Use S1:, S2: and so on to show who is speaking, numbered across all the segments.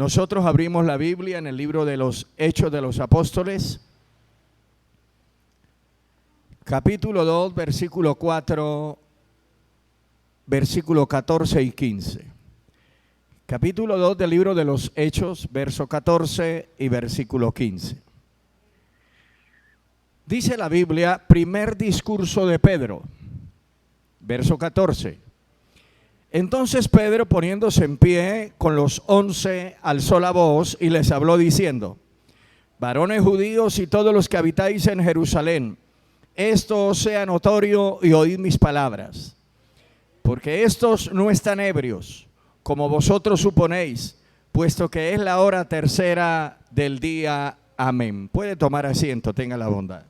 S1: Nosotros abrimos la Biblia en el libro de los Hechos de los Apóstoles, capítulo 2, versículo 4, versículo 14 y 15. Capítulo 2 del libro de los Hechos, verso 14 y versículo 15. Dice la Biblia, primer discurso de Pedro, verso 14. Entonces Pedro, poniéndose en pie con los 11, alzó la voz y les habló diciendo: varones judíos y todos los que habitáis en Jerusalén, esto os sea notorio y oíd mis palabras. Porque estos no están ebrios, como vosotros suponéis, puesto que es la hora tercera del día. Amén. Puede tomar asiento, tenga la bondad.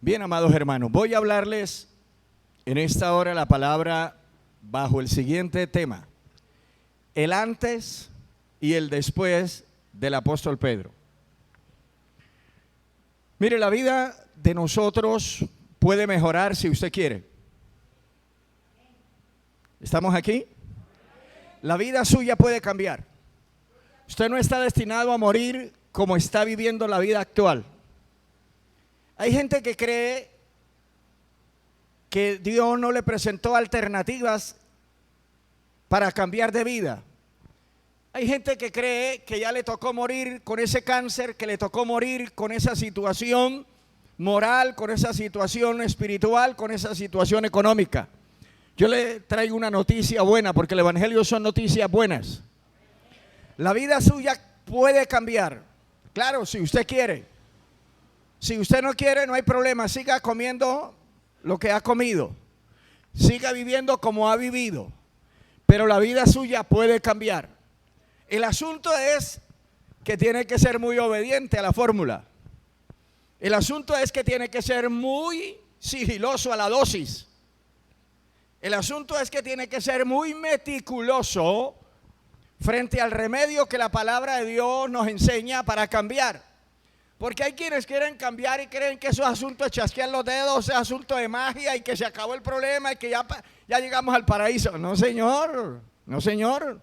S1: Bien, amados hermanos, voy a hablarles en esta hora la palabra bajo el siguiente tema: el antes y el después del apóstol Pedro. Mire, la vida de nosotros puede mejorar si usted quiere. ¿Estamos aquí? La vida suya puede cambiar. Usted no está destinado a morir como está viviendo la vida actual. Hay gente que cree que Dios no le presentó alternativas para cambiar de vida. Hay gente que cree que ya le tocó morir con ese cáncer, que le tocó morir con esa situación moral, con esa situación espiritual, con esa situación económica. Yo le traigo una noticia buena, porque el evangelio son noticias buenas. La vida suya puede cambiar, claro, si usted quiere. Si usted no quiere, no hay problema, siga comiendo lo que ha comido, siga viviendo como ha vivido, pero la vida suya puede cambiar. El asunto es que tiene que ser muy obediente a la fórmula. El asunto es que tiene que ser muy sigiloso a la dosis. El asunto es que tiene que ser muy meticuloso frente al remedio que la palabra de Dios nos enseña para cambiar. Porque hay quienes quieren cambiar y creen que eso es asunto de chasquear los dedos, es asunto de magia y que se acabó el problema y que ya llegamos al paraíso. No, señor, no, señor.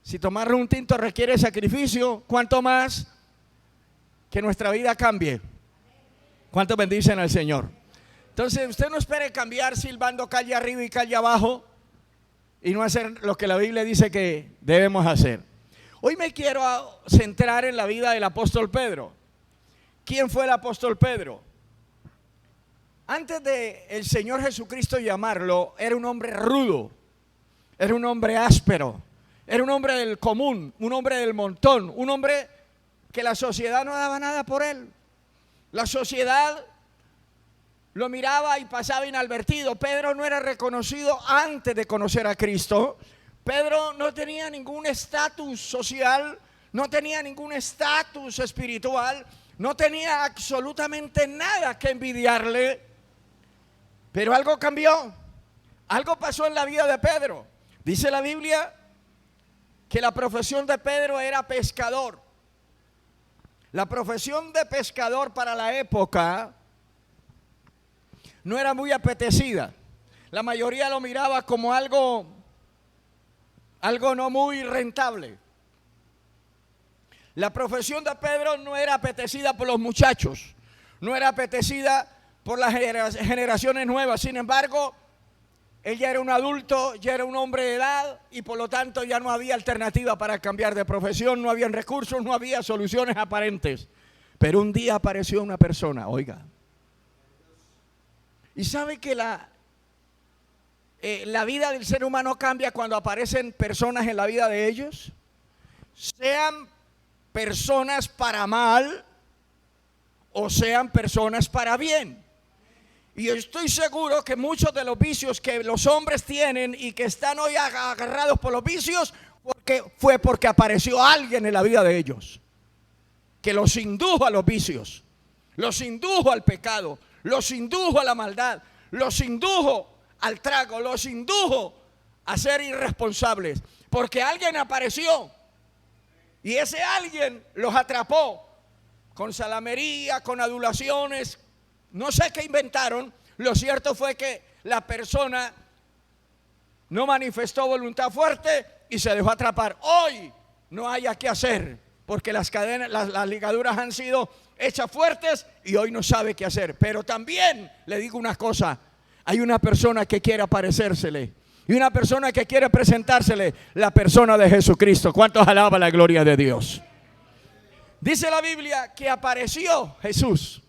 S1: Si tomar un tinto requiere sacrificio, ¿cuánto más que nuestra vida cambie? ¿Cuánto bendicen al Señor? Entonces usted no espere cambiar silbando calle arriba y calle abajo y no hacer lo que la Biblia dice que debemos hacer. Hoy me quiero centrar en la vida del apóstol Pedro. ¿Quién fue el apóstol Pedro? Antes de el Señor Jesucristo llamarlo, era un hombre rudo, era un hombre áspero, era un hombre del común, un hombre del montón, un hombre que la sociedad no daba nada por él. La sociedad lo miraba y pasaba inadvertido. Pedro no era reconocido antes de conocer a Cristo. Pedro no tenía ningún estatus social, no tenía ningún estatus espiritual, no tenía absolutamente nada que envidiarle. Pero algo cambió, algo pasó en la vida de Pedro. Dice la Biblia que la profesión de Pedro era pescador. La profesión de pescador para la época no era muy apetecida. La mayoría lo miraba como algo no muy rentable. La profesión de Pedro no era apetecida por los muchachos, no era apetecida por las generaciones nuevas. Sin embargo, él ya era un adulto, ya era un hombre de edad y por lo tanto ya no había alternativa para cambiar de profesión, no habían recursos, no había soluciones aparentes. Pero un día apareció una persona, oiga, y sabe que la vida del ser humano cambia cuando aparecen personas en la vida de ellos, sean personas para mal o sean personas para bien. Y yo estoy seguro que muchos de los vicios que los hombres tienen y que están hoy agarrados por los vicios, fue porque apareció alguien en la vida de ellos que los indujo a los vicios, los indujo al pecado, los indujo a la maldad, los indujo al trago, los indujo a ser irresponsables, porque alguien apareció y ese alguien los atrapó con salamería, con adulaciones, no sé qué inventaron. Lo cierto fue que la persona no manifestó voluntad fuerte y se dejó atrapar. Hoy no haya qué hacer, porque las cadenas, las ligaduras han sido hechas fuertes y hoy no sabe qué hacer. Pero también le digo una cosa: hay una persona que quiere aparecérsele y una persona que quiere presentársele, la persona de Jesucristo. ¿Cuántos alaban la gloria de Dios? Dice la Biblia que apareció Jesús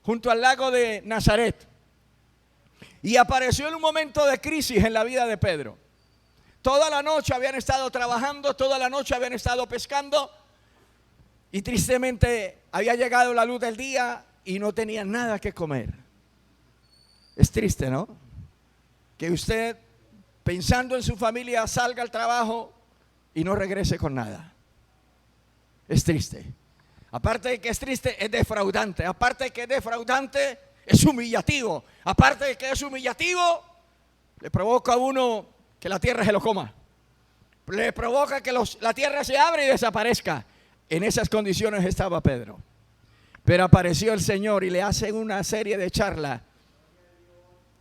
S1: junto al lago de Nazaret, y apareció en un momento de crisis en la vida de Pedro. Toda la noche habían estado trabajando, toda la noche habían estado pescando, y tristemente había llegado la luz del día y no tenían nada que comer. Es triste, ¿no? Que usted, pensando en su familia, salga al trabajo y no regrese con nada. Es triste. Aparte de que es triste, es defraudante. Aparte de que es defraudante, es humillativo. Aparte de que es humillativo, le provoca a uno que la tierra se lo coma. Le provoca que la tierra se abra y desaparezca. En esas condiciones estaba Pedro. Pero apareció el Señor y le hace una serie de charlas,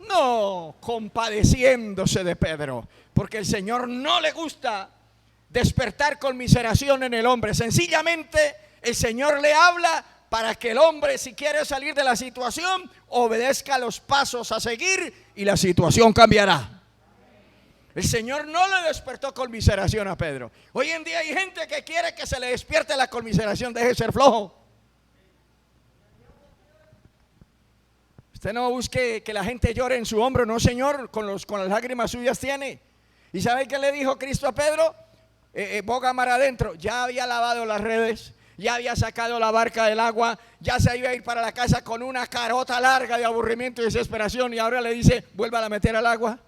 S1: no compadeciéndose de Pedro, porque el Señor no le gusta despertar conmiseración en el hombre. Sencillamente el Señor le habla para que el hombre, si quiere salir de la situación, obedezca los pasos a seguir y la situación cambiará. El Señor no le despertó conmiseración a Pedro. Hoy en día hay gente que quiere que se le despierte la conmiseración. Deje de ser flojo. Usted no busque que la gente llore en su hombro. No, Señor, con las lágrimas suyas tiene. ¿Y sabe qué le dijo Cristo a Pedro? Boga mar adentro. Ya había lavado las redes, ya había sacado la barca del agua, ya se iba a ir para la casa con una carota larga de aburrimiento y desesperación, y ahora le dice: vuelva a meter al agua.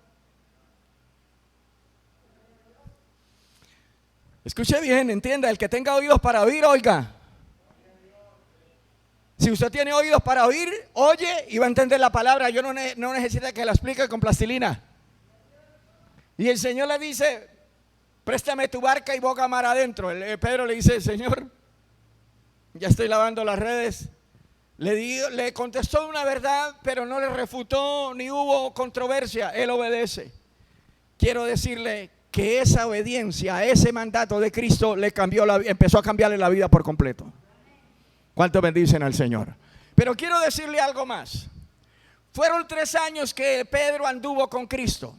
S1: Escuche bien, entienda: el que tenga oídos para oír, oiga. Si usted tiene oídos para oír, oye y va a entender la palabra. Yo no necesita que la explique con plastilina. Y el Señor le dice: préstame tu barca y boga mar adentro. Pedro le dice: Señor, ya estoy lavando las redes. Le contestó una verdad, pero no le refutó ni hubo controversia. Él obedece. Quiero decirle que esa obediencia a ese mandato de Cristo le cambió empezó a cambiarle la vida por completo. ¿Cuánto bendicen al Señor? Pero quiero decirle algo más. Fueron 3 años que Pedro anduvo con Cristo.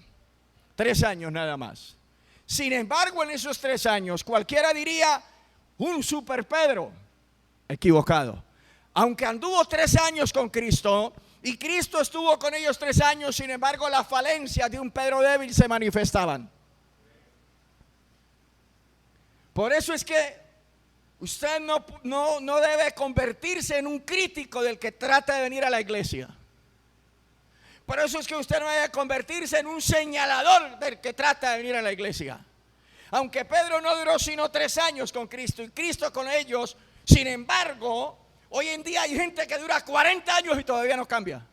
S1: 3 años nada más. Sin embargo, en esos 3 años, cualquiera diría: un super Pedro. Equivocado. Aunque anduvo 3 años con Cristo y Cristo estuvo con ellos 3 años, sin embargo, las falencias de un Pedro débil se manifestaban. Por eso es que usted no debe convertirse en un crítico del que trata de venir a la iglesia. Por eso es que usted no debe convertirse en un señalador del que trata de venir a la iglesia. Aunque Pedro no duró sino 3 años con Cristo y Cristo con ellos, sin embargo, hoy en día hay gente que dura 40 años y todavía no cambia.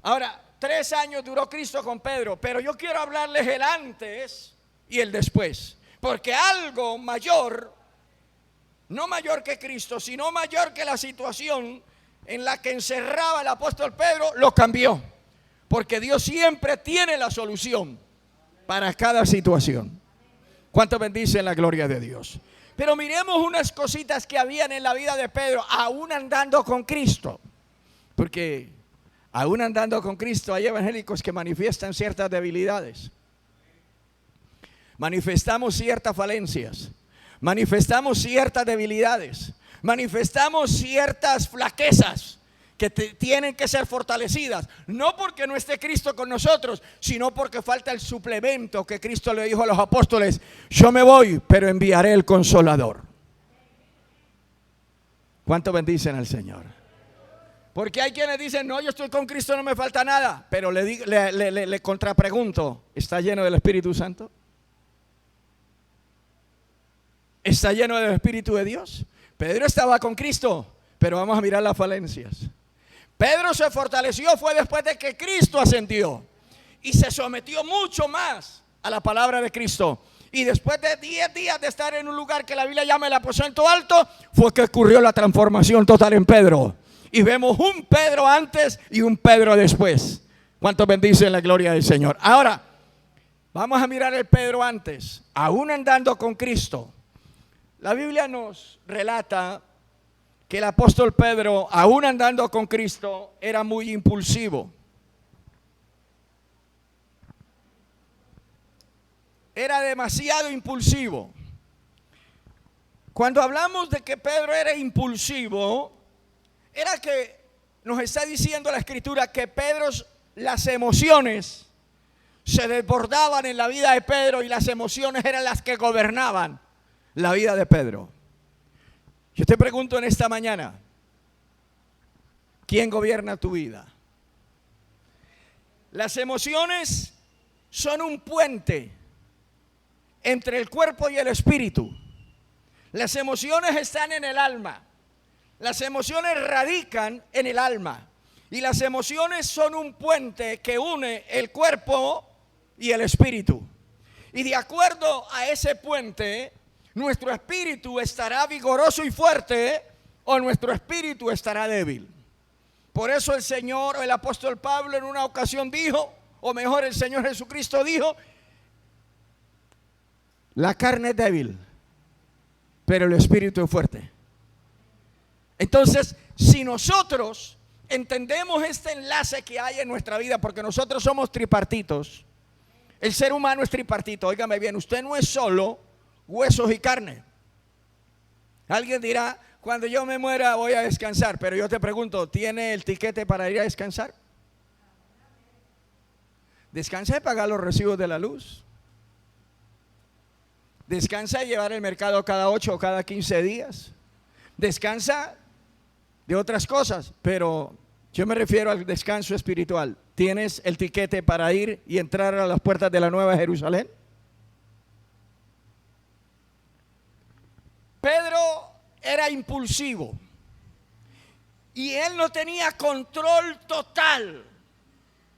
S1: Ahora, 3 años duró Cristo con Pedro, pero yo quiero hablarles el antes y el después. Porque algo mayor, no mayor que Cristo, sino mayor que la situación en la que encerraba el apóstol Pedro, lo cambió. Porque Dios siempre tiene la solución para cada situación. ¿Cuánto bendicen la gloria de Dios? Pero miremos unas cositas que habían en la vida de Pedro, aún andando con Cristo. Porque aún andando con Cristo hay evangélicos que manifiestan ciertas debilidades. Manifestamos ciertas falencias, manifestamos ciertas debilidades, manifestamos ciertas flaquezas que tienen que ser fortalecidas, no porque no esté Cristo con nosotros, sino porque falta el suplemento que Cristo le dijo a los apóstoles: yo me voy, pero enviaré el Consolador. ¿Cuánto bendicen al Señor? Porque hay quienes dicen: no, yo estoy con Cristo, no me falta nada. Pero le contrapregunto: ¿está lleno del Espíritu Santo? ¿Está lleno del Espíritu de Dios? Pedro estaba con Cristo, pero vamos a mirar las falencias. Pedro se fortaleció fue después de que Cristo ascendió y se sometió mucho más a la palabra de Cristo. Y después de 10 días de estar en un lugar que la Biblia llama el aposento alto, fue que ocurrió la transformación total en Pedro. Y vemos un Pedro antes y un Pedro después. ¿Cuántos bendicen la gloria del Señor? Ahora, Vamos a mirar el Pedro antes, aún andando con Cristo. La Biblia nos relata que el apóstol Pedro, aún andando con Cristo, era muy impulsivo. Era demasiado impulsivo. Cuando hablamos de que Pedro era impulsivo, era que nos está diciendo la Escritura que las emociones se desbordaban en la vida de Pedro y las emociones eran las que gobernaban la vida de Pedro. Yo te pregunto en esta mañana, ¿quién gobierna tu vida? Las emociones son un puente entre el cuerpo y el espíritu. Las emociones están en el alma. Las emociones radican en el alma. Y las emociones son un puente que une el cuerpo y el espíritu. Y de acuerdo a ese puente, nuestro espíritu estará vigoroso y fuerte o nuestro espíritu estará débil. Por eso el Señor, el apóstol Pablo en una ocasión dijo, o mejor el Señor Jesucristo dijo, la carne es débil, pero el espíritu es fuerte. Entonces, si nosotros entendemos este enlace que hay en nuestra vida, porque nosotros somos tripartitos, el ser humano es tripartito, óigame bien, usted no es solo huesos y carne. Alguien dirá, cuando yo me muera voy a descansar, pero yo te pregunto, ¿tiene el tiquete para ir a descansar? Descansa de pagar los recibos de la luz. Descansa de llevar el mercado cada 8 o cada 15 días. Descansa de otras cosas, pero yo me refiero al descanso espiritual. ¿Tienes el tiquete para ir y entrar a las puertas de la Nueva Jerusalén? Pedro era impulsivo y él no tenía control total,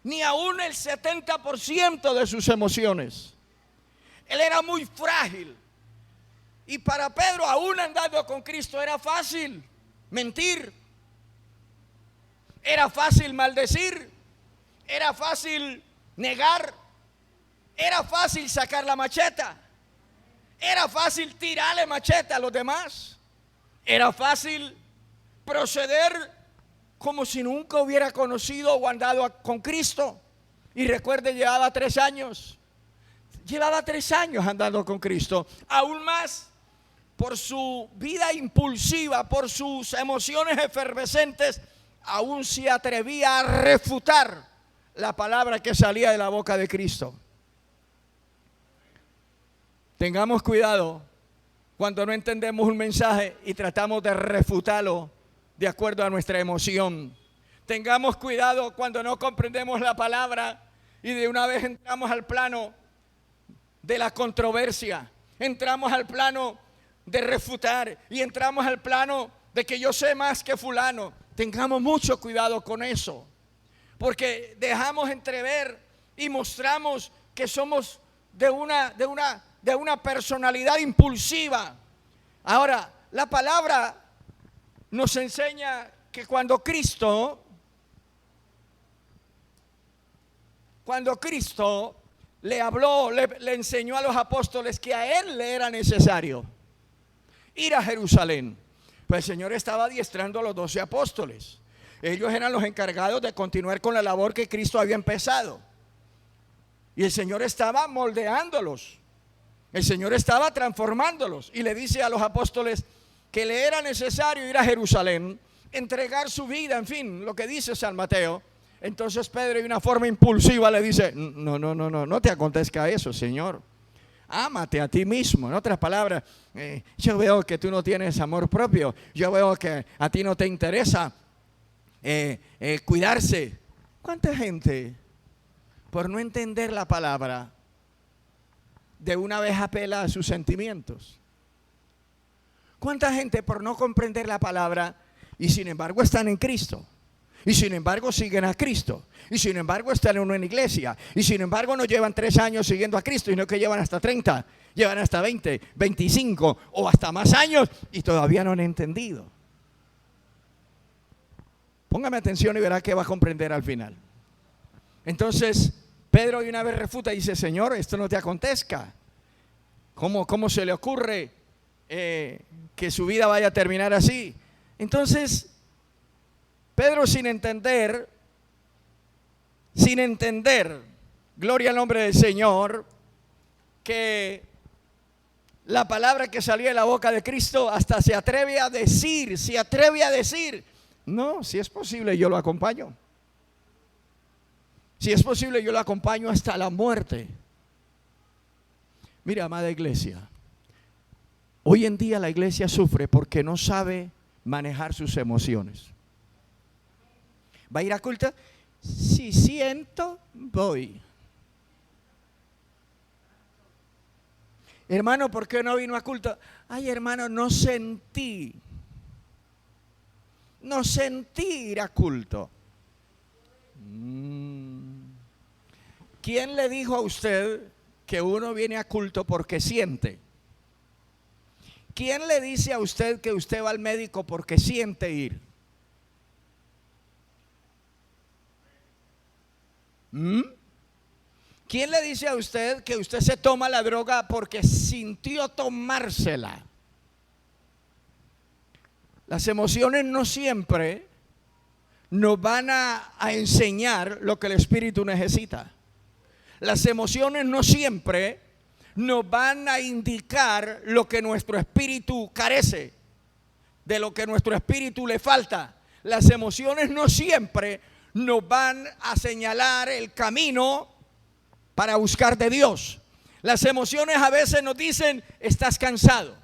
S1: ni aún el 70% de sus emociones. Él era muy frágil. Y para Pedro, aún andando con Cristo, era fácil mentir. Era fácil maldecir. Era fácil negar. Era fácil sacar la macheta. Era fácil tirarle macheta a los demás. Era fácil proceder como si nunca hubiera conocido o andado con Cristo. Y recuerde, llevaba 3 años. Llevaba 3 años andando con Cristo. Aún más por su vida impulsiva, por sus emociones efervescentes, aún se atrevía a refutar la palabra que salía de la boca de Cristo. Tengamos cuidado cuando no entendemos un mensaje y tratamos de refutarlo de acuerdo a nuestra emoción. Tengamos cuidado cuando no comprendemos la palabra y de una vez entramos al plano de la controversia, entramos al plano de refutar y entramos al plano de que yo sé más que fulano. Tengamos mucho cuidado con eso, porque dejamos entrever y mostramos que somos de una personalidad impulsiva. Ahora, la palabra nos enseña que cuando Cristo le habló, le enseñó a los apóstoles que a él le era necesario ir a Jerusalén, pues el Señor estaba adiestrando a los 12 apóstoles. Ellos eran los encargados de continuar con la labor que Cristo había empezado. Y el Señor estaba moldeándolos. El Señor estaba transformándolos. Y le dice a los apóstoles que le era necesario ir a Jerusalén, entregar su vida, en fin, lo que dice San Mateo. Entonces Pedro, de una forma impulsiva, le dice: no te acontezca eso, Señor. Ámate a ti mismo. En otras palabras, yo veo que tú no tienes amor propio. Yo veo que a ti no te interesa cuidarse. ¿Cuánta gente, por no entender la palabra, de una vez apela a sus sentimientos? ¿Cuánta gente, por no comprender la palabra, y sin embargo están en Cristo? Y sin embargo siguen a Cristo. Y sin embargo están en una iglesia. Y sin embargo no llevan 3 años siguiendo a Cristo, sino que llevan hasta 30, llevan hasta 20, 25 o hasta más años y todavía no han entendido. Póngame atención y verá que va a comprender al final. Entonces Pedro de una vez refuta y dice: Señor, esto no te acontezca. ¿Cómo se le ocurre que su vida vaya a terminar así? Entonces, Pedro sin entender, gloria al nombre del Señor, que la palabra que salía de la boca de Cristo hasta se atreve a decir, no, si es posible yo lo acompaño. Si es posible yo lo acompaño hasta la muerte. Mira, amada iglesia, hoy en día la iglesia sufre porque no sabe manejar sus emociones. ¿Va a ir a culto? Si siento, voy. Hermano, ¿por qué no vino a culto? Ay, hermano, no sentí ir a culto. ¿Quién le dijo a usted que uno viene a culto porque siente? ¿Quién le dice a usted que usted va al médico porque siente ir? ¿Quién le dice a usted que usted se toma la droga porque sintió tomársela? Las emociones no siempre nos van a enseñar lo que el espíritu necesita. Las emociones no siempre nos van a indicar lo que nuestro espíritu carece, de lo que nuestro espíritu le falta. Las emociones no siempre nos van a señalar el camino para buscar de Dios. Las emociones a veces nos dicen: estás cansado.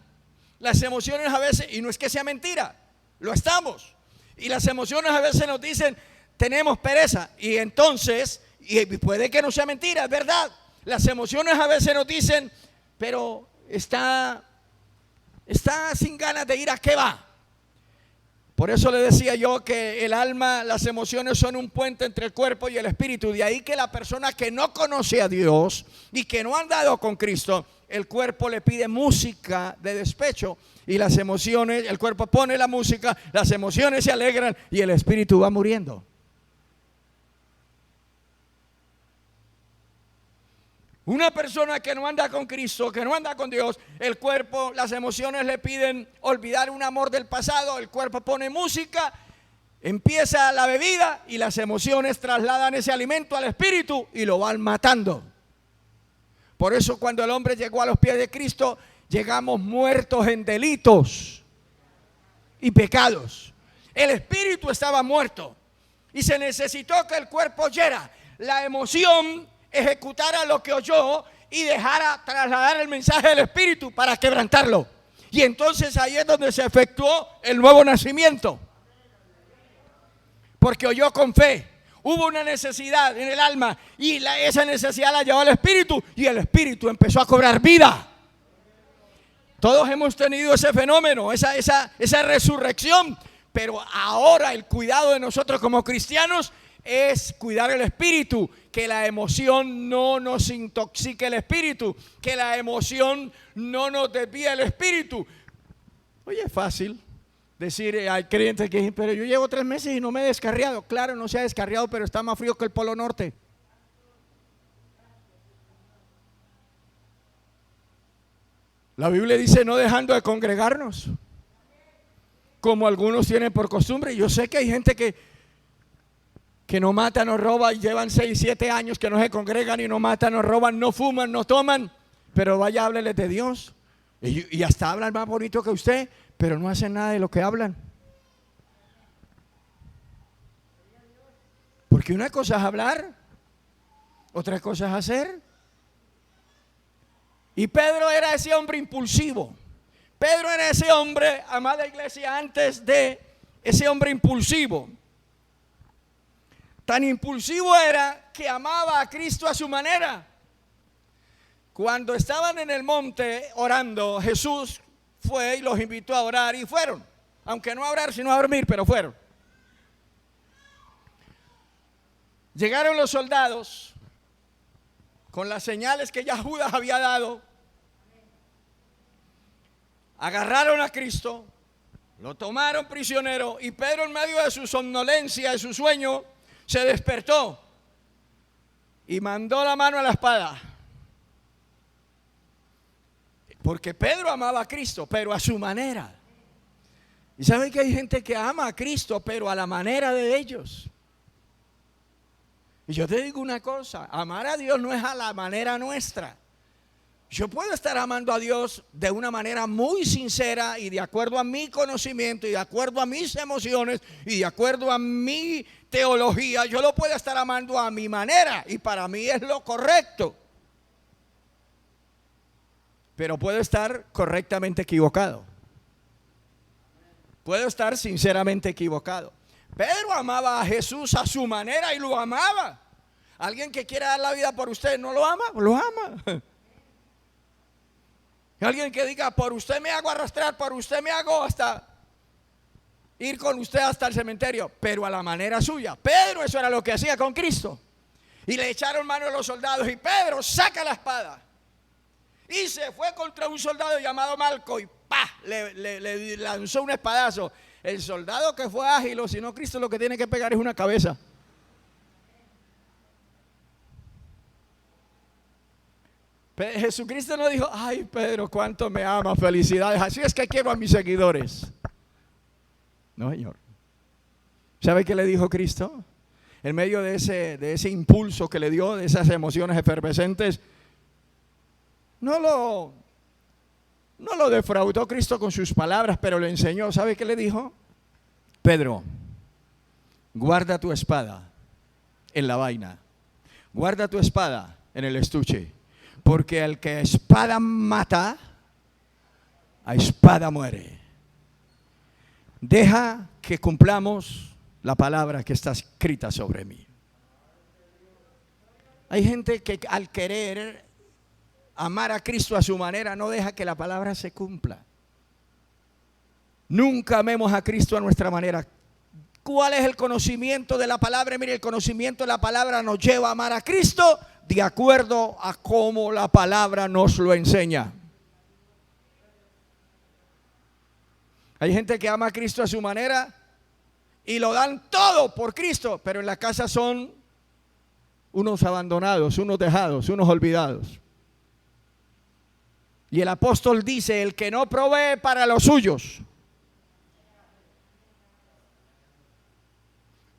S1: Las emociones a veces, y no es que sea mentira, lo estamos. Y las emociones a veces nos dicen: tenemos pereza. Y entonces, y puede que no sea mentira, es verdad. Las emociones a veces nos dicen: pero está sin ganas de ir, ¿a qué va? Por eso le decía yo que el alma, las emociones son un puente entre el cuerpo y el espíritu. De ahí que la persona que no conoce a Dios y que no ha andado con Cristo, el cuerpo le pide música de despecho y las emociones, el cuerpo pone la música, las emociones se alegran y el espíritu va muriendo. Una persona que no anda con Cristo, que no anda con Dios, el cuerpo, las emociones le piden olvidar un amor del pasado, el cuerpo pone música, empieza la bebida y las emociones trasladan ese alimento al espíritu y lo van matando. Por eso cuando el hombre llegó a los pies de Cristo, llegamos muertos en delitos y pecados. El espíritu estaba muerto y se necesitó que el cuerpo oyera. La emoción ejecutara lo que oyó y dejara trasladar el mensaje del espíritu para quebrantarlo. Y entonces ahí es donde se efectuó el nuevo nacimiento. Porque oyó con fe. Hubo una necesidad en el alma y esa necesidad la llevó al espíritu y el espíritu empezó a cobrar vida. Todos hemos tenido ese fenómeno, esa resurrección. Pero ahora el cuidado de nosotros como cristianos es cuidar el espíritu, que la emoción no nos intoxique el espíritu, que la emoción no nos desvíe el espíritu. Oye, es fácil decir, hay creyentes que dicen: pero yo llevo 3 meses y no me he descarriado. Claro, no se ha descarriado, pero está más frío que el Polo Norte. La Biblia dice: no dejando de congregarnos, como algunos tienen por costumbre. Yo sé que hay gente que no mata, no roba, y llevan 6, 7 años que no se congregan y no matan, no roban, no fuman, no toman, pero vaya, hábleles de Dios. Y hasta hablan más bonito que usted, pero no hacen nada de lo que hablan. Porque una cosa es hablar, otra cosa es hacer. Y Pedro era ese hombre impulsivo. Pedro era ese hombre, amada iglesia, antes de ese hombre impulsivo. Tan impulsivo era que amaba a Cristo a su manera. Cuando estaban en el monte orando, Jesús fue y los invitó a orar y fueron. Aunque no a orar, sino a dormir, pero fueron. Llegaron los soldados con las señales que ya Judas había dado. Agarraron a Cristo, lo tomaron prisionero y Pedro, en medio de su somnolencia, de su sueño, se despertó y mandó la mano a la espada. Porque Pedro amaba a Cristo, pero a su manera. Y saben que hay gente que ama a Cristo, pero a la manera de ellos. Y yo te digo una cosa, amar a Dios no es a la manera nuestra. Yo puedo estar amando a Dios de una manera muy sincera y de acuerdo a mi conocimiento y de acuerdo a mis emociones y de acuerdo a mi teología. Yo lo puedo estar amando a mi manera y para mí es lo correcto. Pero puedo estar correctamente equivocado. Puedo estar sinceramente equivocado. Pedro amaba a Jesús a su manera y lo amaba. Alguien que quiera dar la vida por usted, ¿no lo ama? Lo ama. Alguien que diga, por usted me hago arrastrar, por usted me hago hasta ir con usted hasta el cementerio, pero a la manera suya. Pedro eso era lo que hacía con Cristo. Y le echaron mano a los soldados y Pedro saca la espada. Y se fue contra un soldado llamado Malco y ¡pah! Le lanzó un espadazo. El soldado que fue ágil, o si no, Cristo lo que tiene que pegar es una cabeza. Jesucristo no dijo, ay Pedro, cuánto me ama, felicidades, así es que quiero a mis seguidores. No, Señor. ¿Sabe qué le dijo Cristo? En medio de ese impulso que le dio, de esas emociones efervescentes, no lo defraudó Cristo con sus palabras, pero le enseñó. ¿Sabe qué le dijo? Pedro, guarda tu espada en la vaina, guarda tu espada en el estuche, porque el que a espada mata, a espada muere. Deja que cumplamos la palabra que está escrita sobre mí. Hay gente que al querer amar a Cristo a su manera no deja que la palabra se cumpla. Nunca amemos a Cristo a nuestra manera. ¿Cuál es el conocimiento de la palabra? Mire, el conocimiento de la palabra nos lleva a amar a Cristo de acuerdo a cómo la palabra nos lo enseña. Hay gente que ama a Cristo a su manera y lo dan todo por Cristo, pero en la casa son unos abandonados, unos dejados, unos olvidados. Y el apóstol dice, el que no provee para los suyos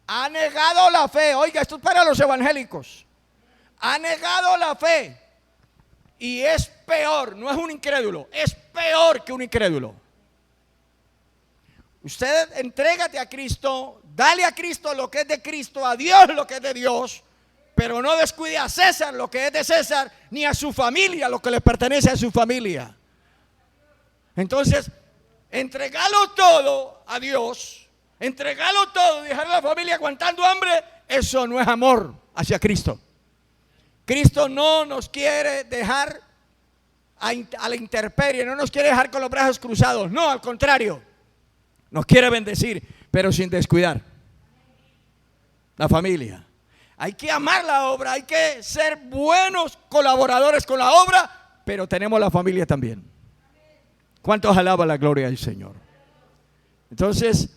S1: ha negado la fe. Oiga, esto es para los evangélicos. Ha negado la fe y es peor, no es un incrédulo, es peor que un incrédulo. Usted entrégate a Cristo, dale a Cristo lo que es de Cristo, a Dios lo que es de Dios, pero no descuide a César lo que es de César, ni a su familia lo que le pertenece a su familia. Entonces, entregalo todo a Dios, entregalo todo y dejar a la familia aguantando hambre, eso no es amor hacia Cristo. Cristo no nos quiere dejar a la intemperie, no nos quiere dejar con los brazos cruzados, no, al contrario, nos quiere bendecir, pero sin descuidar la familia. Hay que amar la obra, hay que ser buenos colaboradores con la obra, pero tenemos la familia también. ¿Cuántos alaban la gloria del Señor? Entonces,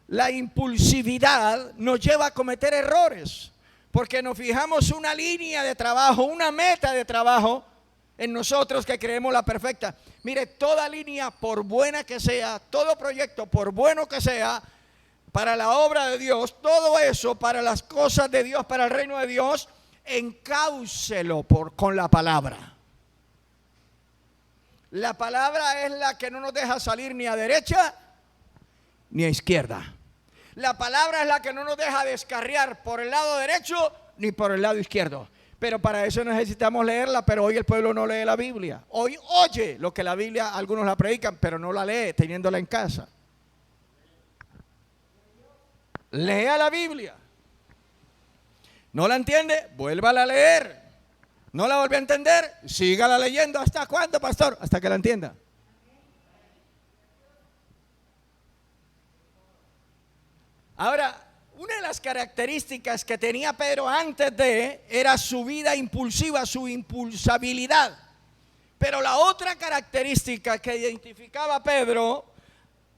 S1: la impulsividad nos lleva a cometer errores, porque nos fijamos una línea de trabajo, una meta de trabajo en nosotros que creemos la perfecta. Mire, toda línea, por buena que sea, todo proyecto, por bueno que sea, para la obra de Dios, todo eso para las cosas de Dios, para el reino de Dios, encáucelo con la palabra. La palabra es la que no nos deja salir ni a derecha ni a izquierda. La palabra es la que no nos deja descarriar por el lado derecho ni por el lado izquierdo. Pero para eso necesitamos leerla, pero hoy el pueblo no lee la Biblia. Hoy oye lo que la Biblia, algunos la predican, pero no la lee teniéndola en casa. Lea la Biblia. ¿No la entiende? Vuélvala a leer. ¿No la volvió a entender? Sígala leyendo. ¿Hasta cuándo, pastor? Hasta que la entienda. Ahora, una de las características que tenía Pedro antes era su vida impulsiva, su impulsabilidad. Pero la otra característica que identificaba a Pedro,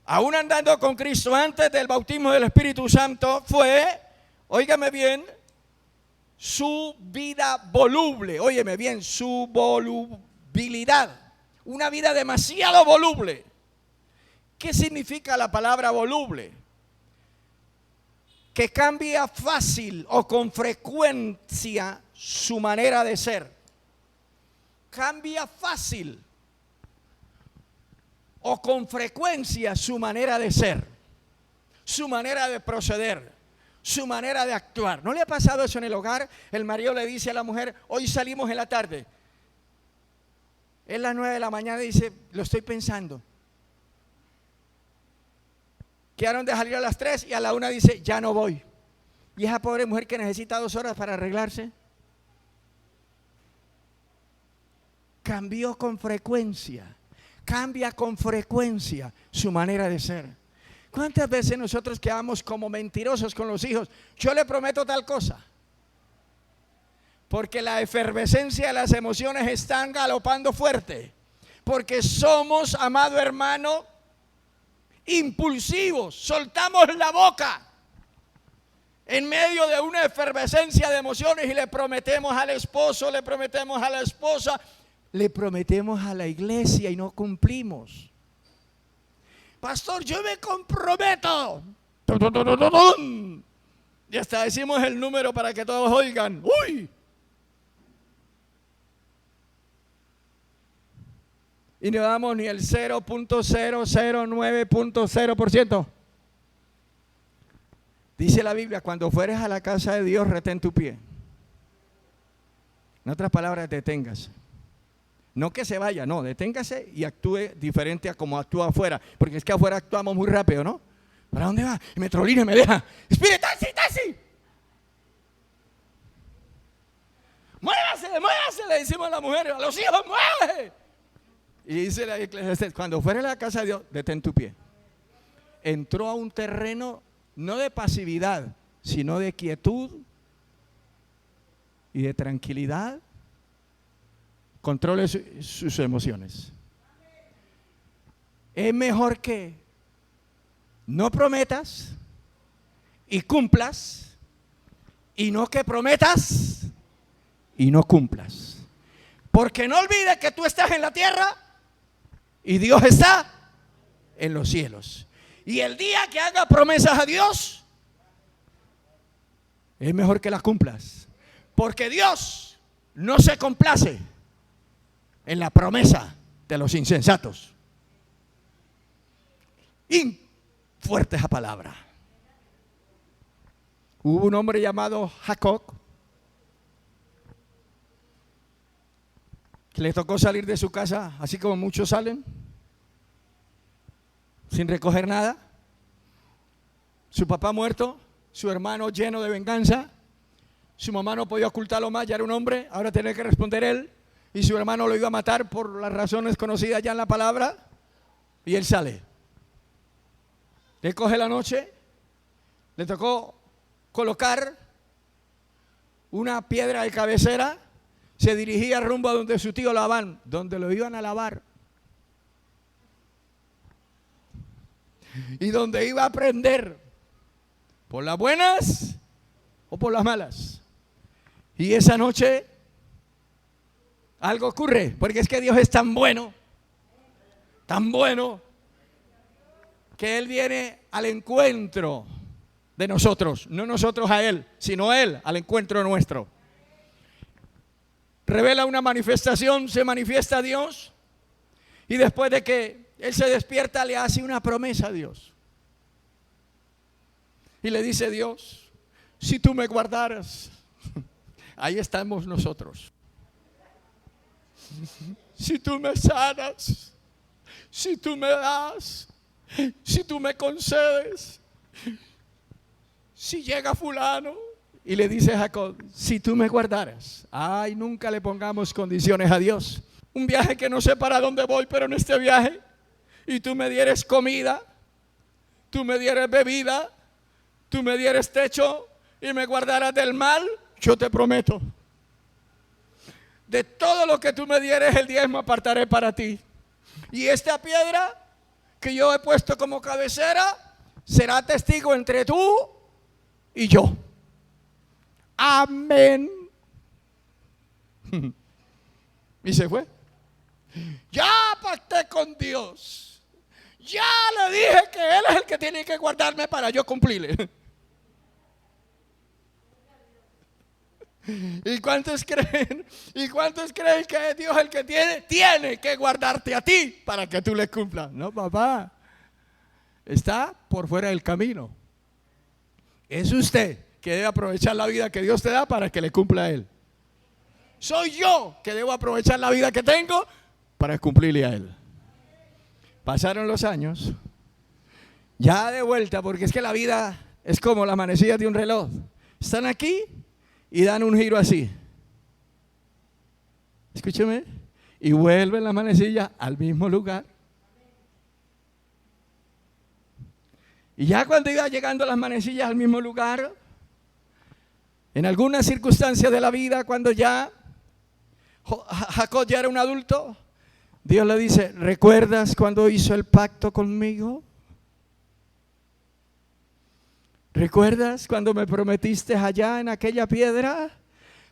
S1: aún andando con Cristo antes del bautismo del Espíritu Santo, fue, óigame bien, su vida voluble. Óyeme bien, su volubilidad. Una vida demasiado voluble. ¿Qué significa la palabra voluble? Que cambia fácil o con frecuencia su manera de ser. Cambia fácil o con frecuencia su manera de ser, su manera de proceder, su manera de actuar. ¿No le ha pasado eso en el hogar? El marido le dice a la mujer, hoy salimos en la tarde. Es las 9 de la mañana y dice, lo estoy pensando. Quedaron de salir a las 3 y a la 1 dice, ya no voy. Y esa pobre mujer que necesita 2 horas para arreglarse. Cambió con frecuencia. Cambia con frecuencia su manera de ser. ¿Cuántas veces nosotros quedamos como mentirosos con los hijos? Yo le prometo tal cosa. Porque la efervescencia de las emociones están galopando fuerte. Porque somos, amado hermano, impulsivos. Soltamos la boca en medio de una efervescencia de emociones y le prometemos al esposo, le prometemos a la esposa, le prometemos a la iglesia y no cumplimos. Pastor, yo me comprometo. Y hasta decimos el número para que todos oigan. ¡Uy! Y no damos ni el 0.009.0%. Dice la Biblia, cuando fueres a la casa de Dios, retén tu pie. En otras palabras, deténgase. No que se vaya, no, deténgase y actúe diferente a como actúa afuera. Porque es que afuera actuamos muy rápido, ¿no? ¿Para dónde va? Y Metrolina me deja. ¡Espire, taxi, taxi! ¡Muévase, muévase! Le decimos a la mujer, a los hijos, ¡muévase! Y dice la iglesia, cuando fuera a la casa de Dios, detén tu pie. Entró a un terreno no de pasividad, sino de quietud y de tranquilidad. Controle sus emociones. Es mejor que no prometas y cumplas, y no que prometas y no cumplas. Porque no olvides que tú estás en la tierra y Dios está en los cielos. Y el día que haga promesas a Dios, es mejor que las cumplas. Porque Dios no se complace en la promesa de los insensatos. Y fuerte esa palabra. Hubo un hombre llamado Jacob que le tocó salir de su casa, así como muchos salen, sin recoger nada. Su papá muerto, su hermano lleno de venganza, su mamá no podía ocultarlo más, ya era un hombre, ahora tenía que responder él, y su hermano lo iba a matar por las razones conocidas ya en la palabra, y él sale. Él coge la noche, le tocó colocar una piedra de cabecera, se dirigía rumbo a donde su tío Labán, donde lo iban a lavar, y donde iba a aprender por las buenas o por las malas. Y esa noche algo ocurre, porque es que Dios es tan bueno, que Él viene al encuentro de nosotros, no nosotros a Él, sino Él al encuentro nuestro. Revela una manifestación, se manifiesta Dios, y después de que Él se despierta, le hace una promesa a Dios. Y le dice Dios, si tú me guardaras, ahí estamos nosotros. Si tú me sanas, si tú me das, si tú me concedes, si llega fulano. Y le dice Jacob, si tú me guardaras. Ay, nunca le pongamos condiciones a Dios. Un viaje que no sé para dónde voy, pero en este viaje, y tú me dieres comida, tú me dieres bebida, tú me dieres techo y me guardaras del mal, yo te prometo, de todo lo que tú me dieres, el diezmo apartaré para ti. Y esta piedra que yo he puesto como cabecera será testigo entre tú y yo. amén. Y se fue. Ya pacté con Dios. Ya le dije que Él es el que tiene que guardarme para yo cumplirle. ¿Y cuántos creen? ¿Y cuántos creen que es Dios el que tiene que guardarte a ti para que tú le cumplas? No, papá. Está por fuera del camino. Es usted que debe aprovechar la vida que Dios te da para que le cumpla a Él. Soy yo que debo aprovechar la vida que tengo para cumplirle a Él. Pasaron los años, ya de vuelta, porque es que la vida es como las manecillas de un reloj. Están aquí y dan un giro así. Escúcheme. Y vuelven las manecillas al mismo lugar. Y ya cuando iba llegando las manecillas al mismo lugar, en algunas circunstancias de la vida, cuando ya Jacob ya era un adulto, Dios le dice: ¿recuerdas cuando hizo el pacto conmigo? ¿Recuerdas cuando me prometiste allá en aquella piedra?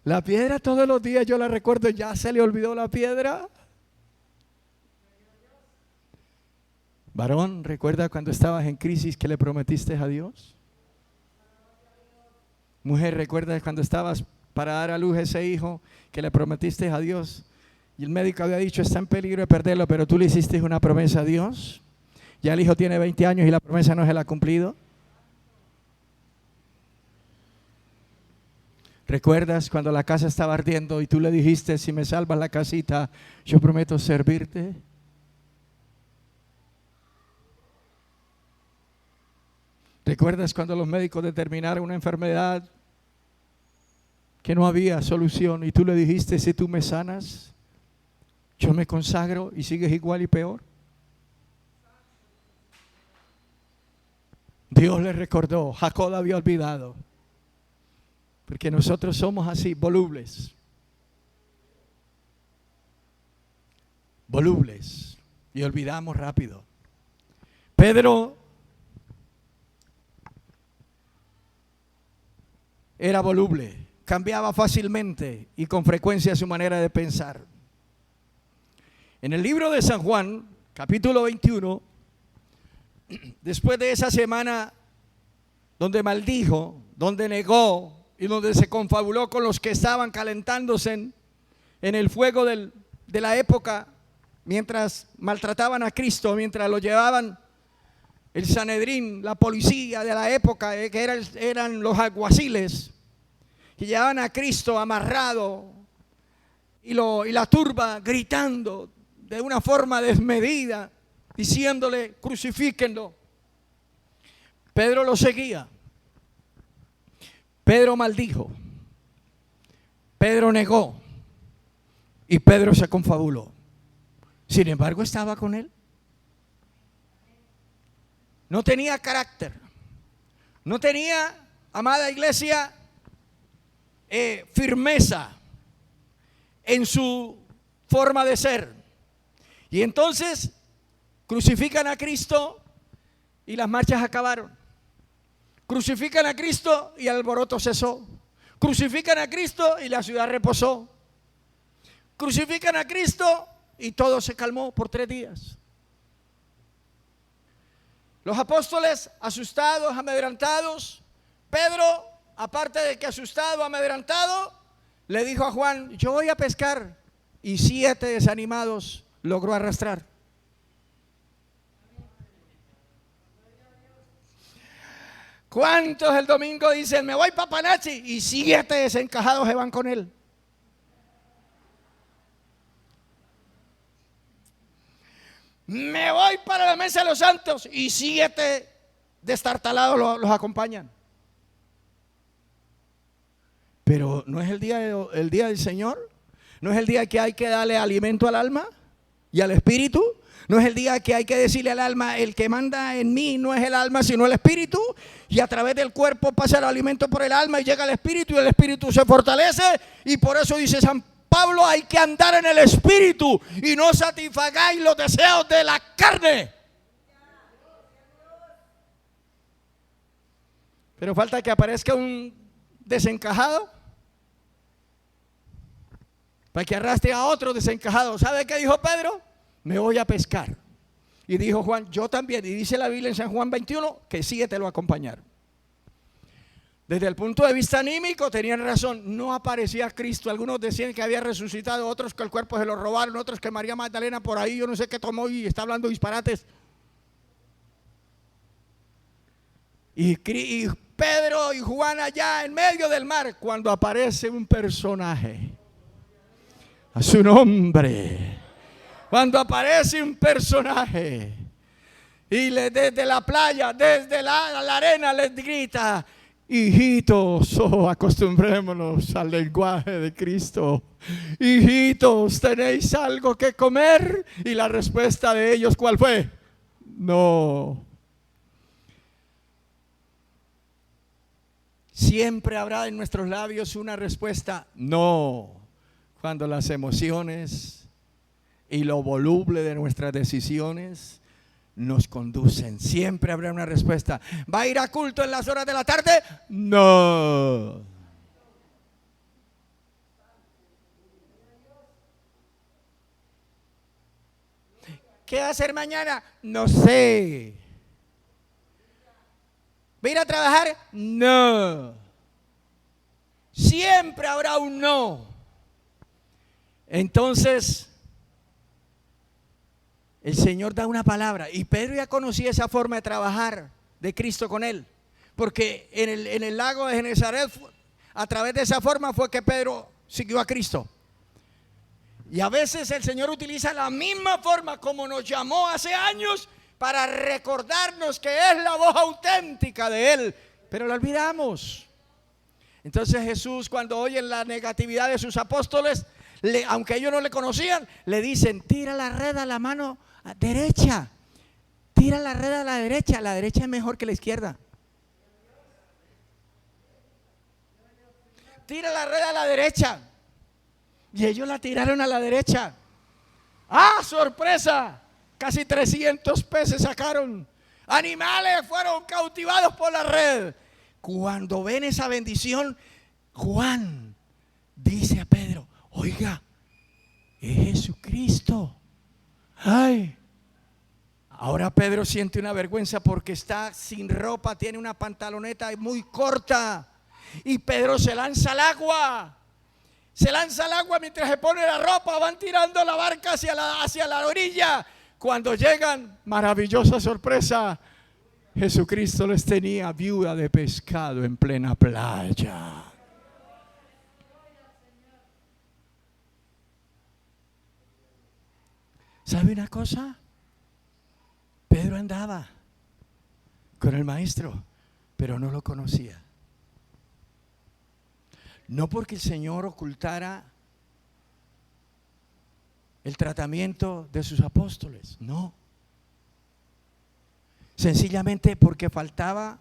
S1: La piedra todos los días yo la recuerdo, ya se le olvidó la piedra. Varón, ¿recuerda cuando estabas en crisis que le prometiste a Dios? Mujer, ¿recuerdas cuando estabas para dar a luz ese hijo que le prometiste a Dios? Y el médico había dicho: está en peligro de perderlo, pero tú le hiciste una promesa a Dios. Ya el hijo tiene 20 años y la promesa no se la ha cumplido. ¿Recuerdas cuando la casa estaba ardiendo y tú le dijiste: si me salvas la casita, yo prometo servirte? ¿Recuerdas cuando los médicos determinaron una enfermedad que no había solución y tú le dijiste: si tú me sanas, yo me consagro? Y sigues igual y peor. Dios le recordó, Jacob había olvidado, porque nosotros somos así, volubles, y olvidamos rápido. Pedro era voluble, cambiaba fácilmente y con frecuencia su manera de pensar. En el libro de San Juan, capítulo 21, después de esa semana donde maldijo, donde negó y donde se confabuló con los que estaban calentándose en el fuego de la época, mientras maltrataban a Cristo, mientras lo llevaban el Sanedrín, la policía de la época, que eran los alguaciles, que llevaban a Cristo amarrado y la turba gritando de una forma desmedida, diciéndole: crucifíquenlo. Pedro lo seguía. Pedro maldijo. Pedro negó. Y Pedro se confabuló. Sin embargo, estaba con él. No tenía carácter. No tenía, amada iglesia, firmeza en su forma de ser. Y entonces crucifican a Cristo y las marchas acabaron. Crucifican a Cristo y el alboroto cesó. Crucifican a Cristo y la ciudad reposó. Crucifican a Cristo y todo se calmó por 3 días. Los apóstoles asustados, amedrentados. Pedro, aparte de que asustado, amedrentado, le dijo a Juan: yo voy a pescar. Y 7 desanimados logró arrastrar. ¿Cuántos el domingo dicen: me voy para Panachi? Y 7 desencajados se van con él. Me voy para la mesa de los santos y 7 destartalados los acompañan. Pero no es el día del Señor. No es el día que hay que darle alimento al alma y al espíritu. No es el día que hay que decirle al alma: el que manda en mí no es el alma sino el espíritu. Y a través del cuerpo pasa el alimento por el alma y llega el espíritu, y el espíritu se fortalece. Y por eso dice San Pablo: hay que andar en el espíritu y no satisfagáis los deseos de la carne. Pero falta que aparezca un desencajado para que arrastre a otros desencajados. ¿Sabe qué dijo Pedro? Me voy a pescar. Y dijo Juan, yo también. Y dice la Biblia en San Juan 21 que 7 lo acompañaron. Desde el punto de vista anímico tenían razón, no aparecía Cristo. Algunos decían que había resucitado, otros que el cuerpo se lo robaron, otros que María Magdalena por ahí, yo no sé qué tomó y está hablando disparates. Y Pedro y Juan allá en medio del mar, cuando aparece un personaje, a su nombre, cuando aparece un personaje y desde la playa, desde la arena les grita: hijitos, acostumbrémonos al lenguaje de Cristo. Hijitos, ¿tenéis algo que comer? Y la respuesta de ellos, ¿cuál fue? No. Siempre habrá en nuestros labios una respuesta no, cuando las emociones y lo voluble de nuestras decisiones nos conducen. Siempre habrá una respuesta. ¿Va a ir a culto en las horas de la tarde? No. ¿Qué va a hacer mañana? No sé. ¿Va a ir a trabajar? No. Siempre habrá un no. Entonces el Señor da una palabra, y Pedro ya conocía esa forma de trabajar de Cristo con él, porque en el lago de Genesaret, a través de esa forma fue que Pedro siguió a Cristo. Y a veces el Señor utiliza la misma forma como nos llamó hace años para recordarnos que es la voz auténtica de Él, pero la olvidamos. Entonces Jesús, cuando oye la negatividad de sus apóstoles, aunque ellos no le conocían, le dicen: tira la red a la mano derecha, tira la red a la derecha es mejor que la izquierda. Tira la red a la derecha. Y ellos la tiraron a la derecha. ¡Ah, sorpresa! Casi 300 peces sacaron. Animales fueron cautivados por la red. Cuando ven esa bendición, Juan dice a Pedro: oiga, es Jesucristo. Ay. Ahora Pedro siente una vergüenza porque está sin ropa, tiene una pantaloneta muy corta. Y Pedro se lanza al agua. Se lanza al agua mientras se pone la ropa. Van tirando la barca hacia la orilla. Cuando llegan, maravillosa sorpresa, Jesucristo les tenía viuda de pescado en plena playa. ¿Sabe una cosa? Pedro andaba con el maestro, pero no lo conocía. No porque el Señor ocultara el tratamiento de sus apóstoles, no. Sencillamente porque faltaba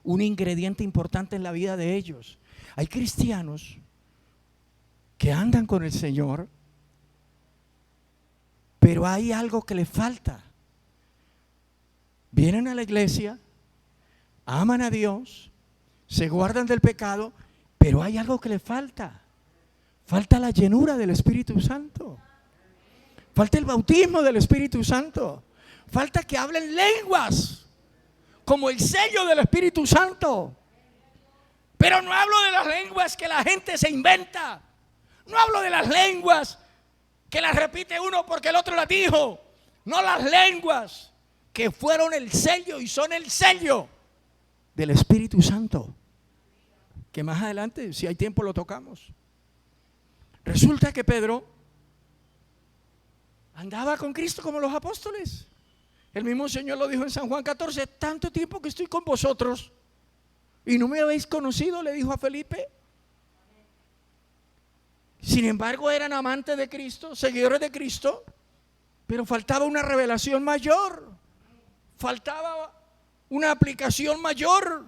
S1: un ingrediente importante en la vida de ellos. Hay cristianos que andan con el Señor, pero hay algo que les falta. Vienen a la iglesia, aman a Dios, se guardan del pecado, pero hay algo que les falta. Falta la llenura del Espíritu Santo. Falta el bautismo del Espíritu Santo. Falta que hablen lenguas como el sello del Espíritu Santo. Pero no hablo de las lenguas que la gente se inventa. No hablo de las lenguas que las repite uno porque el otro las dijo. No, las lenguas que fueron el sello y son el sello del Espíritu Santo, que más adelante, si hay tiempo, lo tocamos. Resulta que Pedro andaba con Cristo como los apóstoles. El mismo Señor lo dijo en San Juan 14: tanto tiempo que estoy con vosotros y no me habéis conocido, le dijo a Felipe. Sin embargo, eran amantes de Cristo, seguidores de Cristo, pero faltaba una revelación mayor, faltaba una aplicación mayor.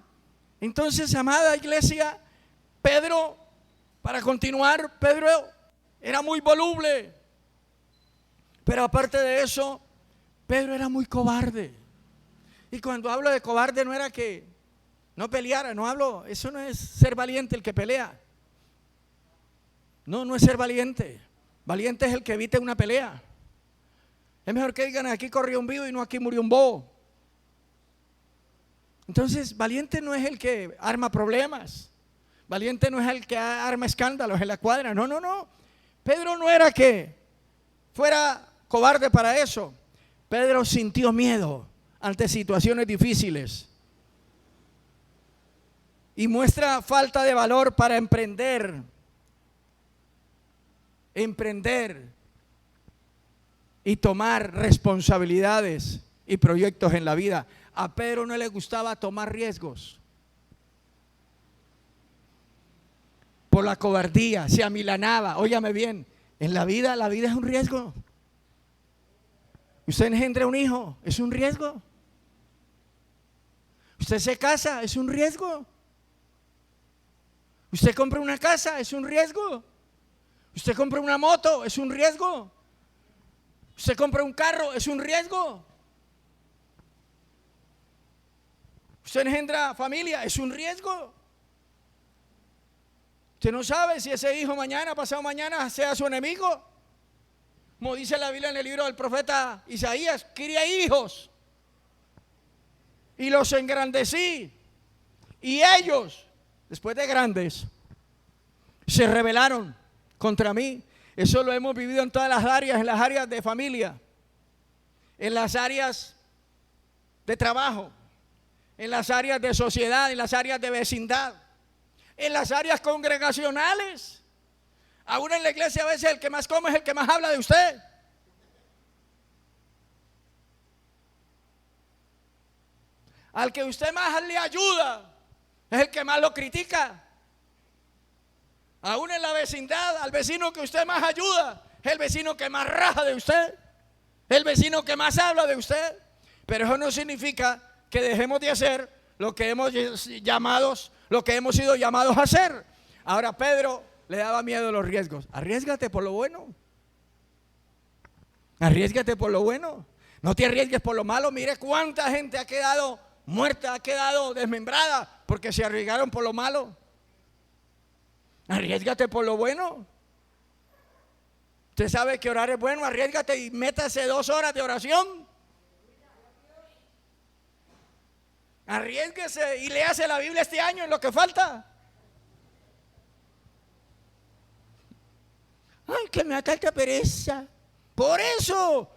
S1: Entonces, amada iglesia, Pedro, para continuar, Pedro era muy voluble, pero aparte de eso, Pedro era muy cobarde. Y cuando hablo de cobarde, no era que no peleara, no hablo, eso no es ser valiente el que pelea. No, no es ser valiente. Valiente es el que evite una pelea. Es mejor que digan aquí corrió un vivo y no aquí murió un bobo. Entonces, valiente no es el que arma problemas. Valiente no es el que arma escándalos en la cuadra. No, no, no. Pedro no era que fuera cobarde para eso. Pedro sintió miedo ante situaciones difíciles y muestra falta de valor para emprender y tomar responsabilidades y proyectos en la vida. A Pedro no le gustaba tomar riesgos. Por la cobardía, se amilanaba. Óigame bien, en la vida es un riesgo. Usted engendra un hijo, es un riesgo. Usted se casa, es un riesgo. Usted compra una casa, es un riesgo. Usted compra una moto, es un riesgo. Usted compra un carro, es un riesgo. Usted engendra familia, es un riesgo. Usted no sabe si ese hijo mañana, pasado mañana, sea su enemigo. Como dice la Biblia en el libro del profeta Isaías, crié hijos y los engrandecí. Y ellos, después de grandes, se rebelaron contra mí. Eso lo hemos vivido en todas las áreas, en las áreas de familia, en las áreas de trabajo, en las áreas de sociedad, en las áreas de vecindad, en las áreas congregacionales. Aún en la iglesia a veces el que más come es el que más habla de usted. Al que usted más le ayuda es el que más lo critica. Aún en la vecindad, al vecino que usted más ayuda es el vecino que más raja de usted, el vecino que más habla de usted. Pero eso no significa que dejemos de hacer lo que hemos sido llamados a hacer. Ahora Pedro le daba miedo a los riesgos. Arriésgate por lo bueno. Arriésgate por lo bueno. No te arriesgues por lo malo. Mire cuánta gente ha quedado muerta, ha quedado desmembrada porque se arriesgaron por lo malo. Arriésgate por lo bueno. Usted sabe que orar es bueno. Arriésgate y métase 2 horas de oración. Arriésguese y léase la Biblia este año en lo que falta. Ay, que me ataca pereza. Por eso.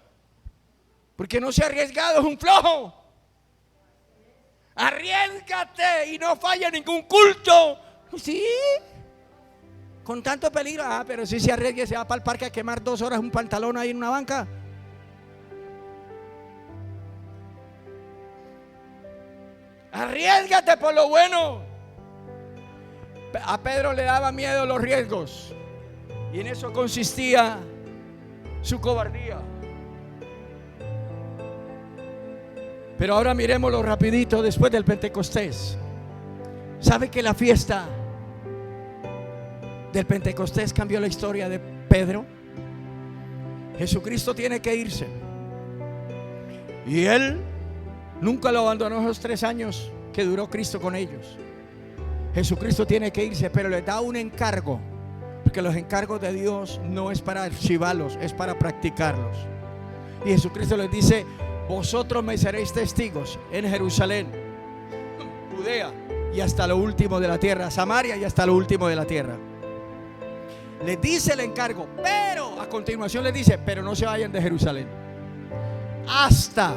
S1: Porque no se ha arriesgado, es un flojo. Arriésgate y no falla ningún culto. Sí. Con tanto peligro. Pero si se arriesga, se va para el parque a quemar 2 horas un pantalón ahí en una banca. Arriésgate por lo bueno. A Pedro le daba miedo los riesgos. Y en eso consistía su cobardía. Pero ahora miremoslo rapidito después del Pentecostés. ¿Sabe que la fiesta del Pentecostés cambió la historia de Pedro? Jesucristo tiene que irse. Y él nunca lo abandonó esos 3 años que duró Cristo con ellos. Jesucristo tiene que irse, pero le da un encargo. Porque los encargos de Dios no es para archivarlos, es para practicarlos. Y Jesucristo les dice: vosotros me seréis testigos en Jerusalén, Judea y hasta lo último de la tierra, Samaria y hasta lo último de la tierra. Les dice el encargo, pero a continuación les dice: pero no se vayan de Jerusalén hasta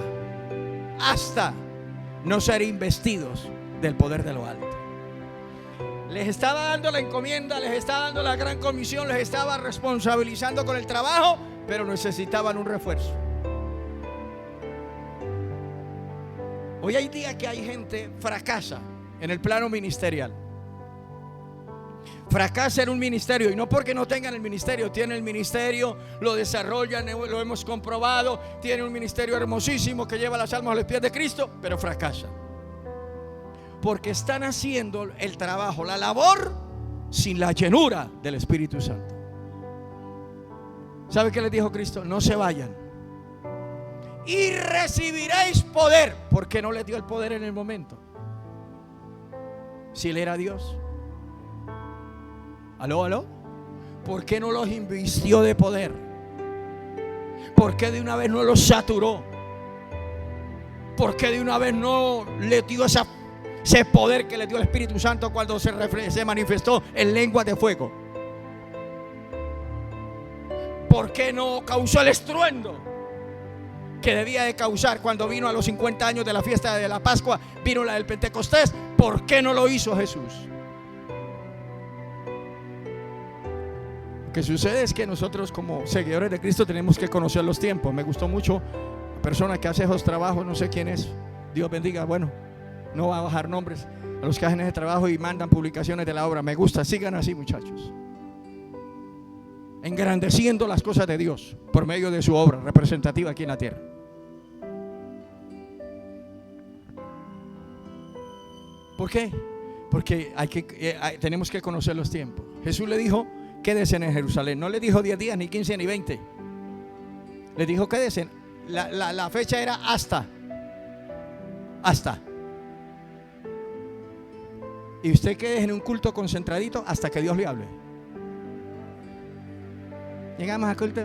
S1: no ser investidos del poder de lo alto. Les estaba dando la encomienda, les estaba dando la gran comisión, les estaba responsabilizando con el trabajo, pero necesitaban un refuerzo. Hoy hay día que hay gente fracasa en el plano ministerial. Fracasa en un ministerio, y no porque no tengan el ministerio. Tienen el ministerio, lo desarrollan, lo hemos comprobado. Tienen un ministerio hermosísimo que lleva las almas a los pies de Cristo, pero fracasan porque están haciendo el trabajo, la labor, sin la llenura del Espíritu Santo. ¿Sabe qué les dijo Cristo? No se vayan y recibiréis poder. ¿Por qué no les dio el poder en el momento? Si él era Dios. ¿Aló? ¿por qué no los invistió de poder? ¿Por qué de una vez no los saturó? ¿Por qué de una vez no le dio ese poder que le dio el Espíritu Santo cuando se manifestó en lenguas de fuego? ¿Por qué no causó el estruendo que debía de causar cuando vino a los 50 años de la fiesta de la Pascua? Vino la del Pentecostés. ¿Por qué no lo hizo Jesús? Lo que sucede es que nosotros, como seguidores de Cristo, tenemos que conocer los tiempos. Me gustó mucho la persona que hace esos trabajos, no sé quién es, Dios bendiga, bueno, no va a bajar nombres a los que hacen ese trabajo y mandan publicaciones de la obra. Me gusta, sigan así, muchachos, engrandeciendo las cosas de Dios por medio de su obra representativa aquí en la tierra. ¿Por qué? Porque tenemos que conocer los tiempos. Jesús le dijo: quédese en Jerusalén. No le dijo 10 días, ni 15, ni 20. Le dijo: quédese. La fecha era hasta. Y usted quede en un culto concentradito hasta que Dios le hable. Llegamos al culto.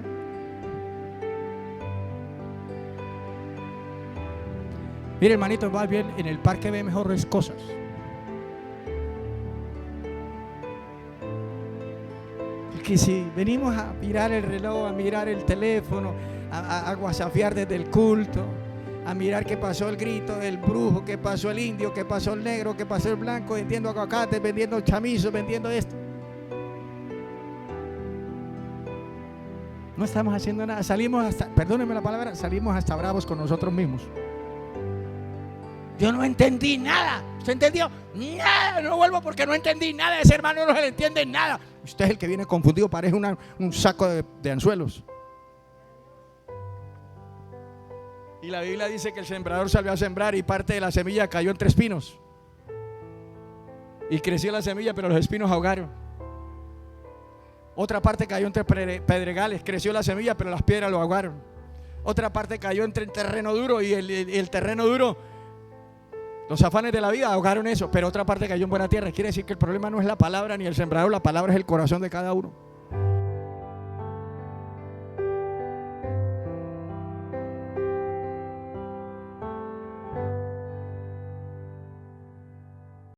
S1: Mire, hermanito, va bien, en el parque ve mejores cosas. Porque si venimos a mirar el reloj, a mirar el teléfono, a guasafiar desde el culto, a mirar qué pasó el grito del brujo, qué pasó el indio, qué pasó el negro, qué pasó el blanco, vendiendo aguacates, vendiendo chamizos, vendiendo esto. No estamos haciendo nada. Salimos hasta, perdónenme la palabra, salimos hasta bravos con nosotros mismos. Yo no entendí nada. ¿Usted entendió? Nada. No vuelvo porque no entendí nada. Ese hermano no se le entiende nada. Usted es el que viene confundido, parece un saco de anzuelos. Y la Biblia dice que el sembrador salió a sembrar y parte de la semilla cayó entre espinos. Y creció la semilla, pero los espinos ahogaron. Otra parte cayó entre pedregales, creció la semilla, pero las piedras lo ahogaron. Otra parte cayó entre el terreno duro y el terreno duro, los afanes de la vida ahogaron eso. Pero otra parte cayó en buena tierra. Quiere decir que el problema no es la palabra ni el sembrador, la palabra es el corazón de cada uno.